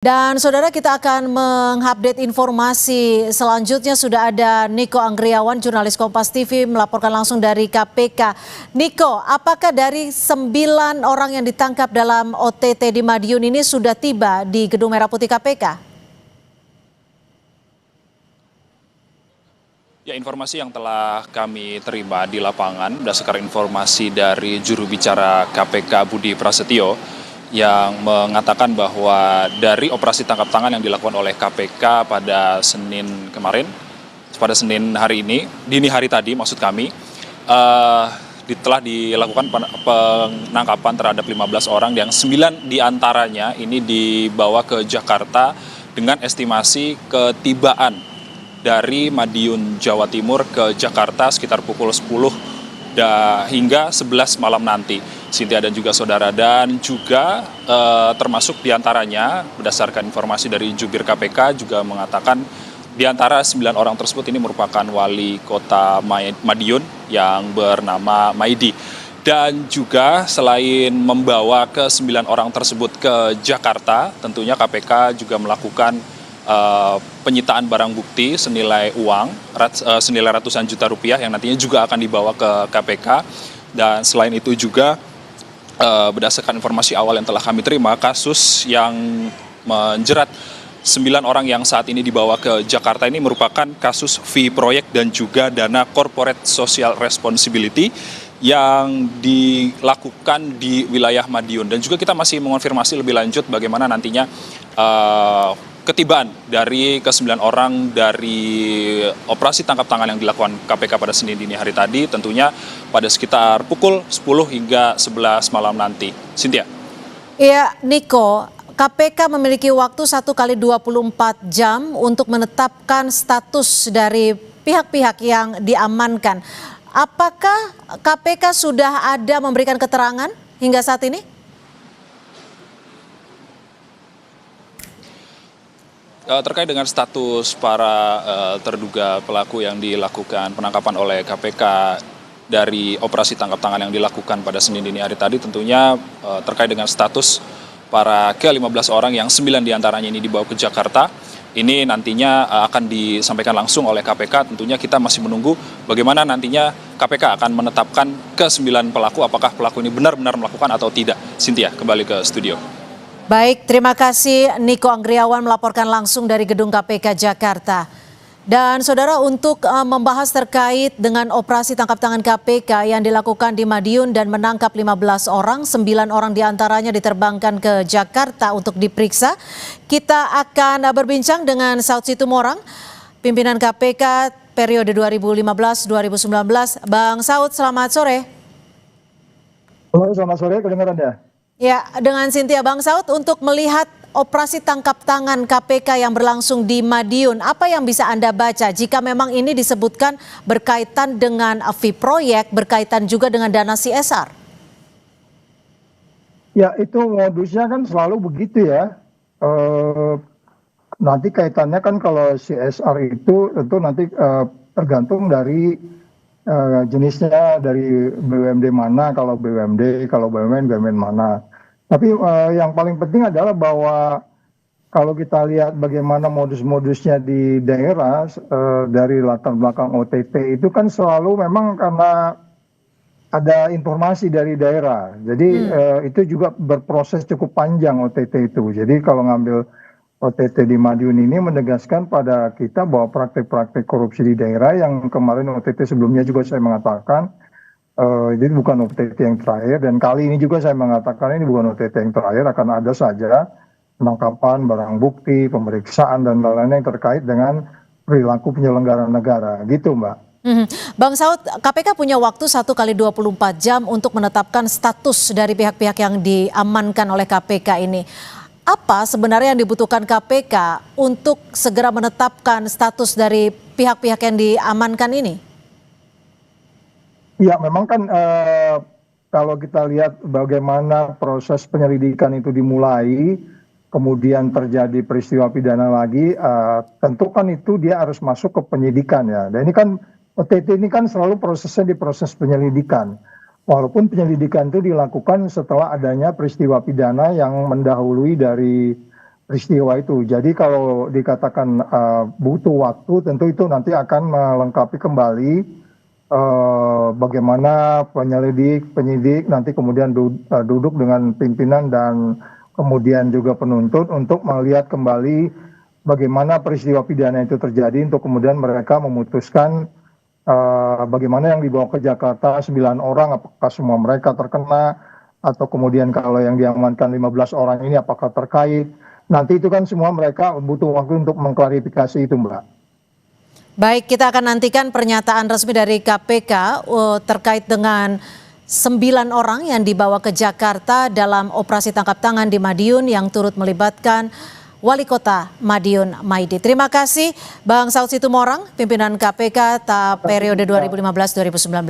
Dan saudara, kita akan mengupdate informasi selanjutnya. Sudah ada Niko Anggriawan, jurnalis Kompas TV, melaporkan langsung dari KPK. Niko, apakah dari 9 orang yang ditangkap dalam OTT di Madiun ini sudah tiba di Gedung Merah Putih KPK? Ya, informasi yang telah kami terima di lapangan berdasarkan informasi dari juru bicara KPK Budi Prasetyo yang mengatakan bahwa dari operasi tangkap tangan yang dilakukan oleh KPK pada Senin kemarin, pada Senin hari ini, dini hari tadi maksud kami, telah dilakukan penangkapan terhadap 15 orang yang 9 diantaranya ini dibawa ke Jakarta dengan estimasi ketibaan dari Madiun, Jawa Timur ke Jakarta sekitar pukul 10 hingga 11 malam nanti. Cynthia dan juga saudara, dan juga termasuk diantaranya berdasarkan informasi dari jubir KPK juga mengatakan di antara 9 orang tersebut ini merupakan wali kota Madiun yang bernama Maidi. Dan juga selain membawa ke 9 orang tersebut ke Jakarta, tentunya KPK juga melakukan penyitaan barang bukti senilai senilai ratusan juta rupiah yang nantinya juga akan dibawa ke KPK. Dan selain itu juga berdasarkan informasi awal yang telah kami terima, kasus yang menjerat 9 orang yang saat ini dibawa ke Jakarta ini merupakan kasus fee proyek dan juga dana corporate social responsibility yang dilakukan di wilayah Madiun. Dan juga kita masih mengonfirmasi lebih lanjut bagaimana nantinya ketibaan dari ke-9 orang dari operasi tangkap tangan yang dilakukan KPK pada Senin dini hari tadi, tentunya pada sekitar pukul 10 hingga 11 malam nanti. Cynthia. Iya, Niko, KPK memiliki waktu 1 kali 24 jam untuk menetapkan status dari pihak-pihak yang diamankan. Apakah KPK sudah ada memberikan keterangan hingga saat ini? Terkait dengan status para terduga pelaku yang dilakukan penangkapan oleh KPK dari operasi tangkap tangan yang dilakukan pada Senin dini hari tadi, tentunya terkait dengan status para ke-15 orang yang 9 diantaranya ini dibawa ke Jakarta, ini nantinya akan disampaikan langsung oleh KPK. Tentunya kita masih menunggu bagaimana nantinya KPK akan menetapkan ke-9 pelaku, apakah pelaku ini benar-benar melakukan atau tidak. Cynthia, kembali ke studio. Baik, terima kasih Niko Anggriawan melaporkan langsung dari Gedung KPK Jakarta. Dan saudara, untuk membahas terkait dengan operasi tangkap tangan KPK yang dilakukan di Madiun dan menangkap 15 orang, 9 orang diantaranya diterbangkan ke Jakarta untuk diperiksa. Kita akan berbincang dengan Saud Situmorang, pimpinan KPK periode 2015-2019. Bang Saud, selamat sore. Halo, selamat sore, kedengaran ya? Ya, dengan Cynthia. Bang Saud, untuk melihat operasi tangkap tangan KPK yang berlangsung di Madiun, apa yang bisa Anda baca jika memang ini disebutkan berkaitan dengan fee proyek, berkaitan juga dengan dana CSR? Ya, itu modusnya kan selalu begitu ya. Nanti kaitannya kan kalau CSR itu tentu nanti tergantung dari jenisnya, dari BUMD mana, kalau BUMD, kalau BUMN mana. Tapi yang paling penting adalah bahwa kalau kita lihat bagaimana modus-modusnya di daerah dari latar belakang OTT itu kan selalu memang karena ada informasi dari daerah. Jadi itu juga berproses cukup panjang OTT itu. Jadi kalau ngambil OTT di Madiun ini menegaskan pada kita bahwa praktik-praktik korupsi di daerah yang kemarin OTT sebelumnya juga saya mengatakan ini bukan OTT yang terakhir, dan kali ini juga saya mengatakan ini bukan OTT yang terakhir, akan ada saja penangkapan barang bukti, pemeriksaan dan lain-lain yang terkait dengan perilaku penyelenggara negara, gitu Mbak. Bang Saud, KPK punya waktu 1 kali 24 jam untuk menetapkan status dari pihak-pihak yang diamankan oleh KPK ini. Apa sebenarnya yang dibutuhkan KPK untuk segera menetapkan status dari pihak-pihak yang diamankan ini? Ya, memang kan kalau kita lihat bagaimana proses penyelidikan itu dimulai, kemudian terjadi peristiwa pidana lagi, tentu kan itu dia harus masuk ke penyidikan ya. Dan ini kan OTT ini kan selalu prosesnya di proses penyelidikan. Walaupun penyelidikan itu dilakukan setelah adanya peristiwa pidana yang mendahului dari peristiwa itu. Jadi kalau dikatakan butuh waktu, tentu itu nanti akan melengkapi kembali bagaimana penyidik nanti kemudian duduk dengan pimpinan dan kemudian juga penuntut untuk melihat kembali bagaimana peristiwa pidana itu terjadi untuk kemudian mereka memutuskan bagaimana yang dibawa ke Jakarta 9 orang, apakah semua mereka terkena, atau kemudian kalau yang diamankan 15 orang ini apakah terkait. Nanti itu kan semua mereka butuh waktu untuk mengklarifikasi itu, Mbak. Baik, kita akan nantikan pernyataan resmi dari KPK terkait dengan 9 orang yang dibawa ke Jakarta dalam operasi tangkap tangan di Madiun yang turut melibatkan Wali Kota Madiun Maidi. Terima kasih Bang Saud Situmorang, pimpinan KPK periode 2015-2019.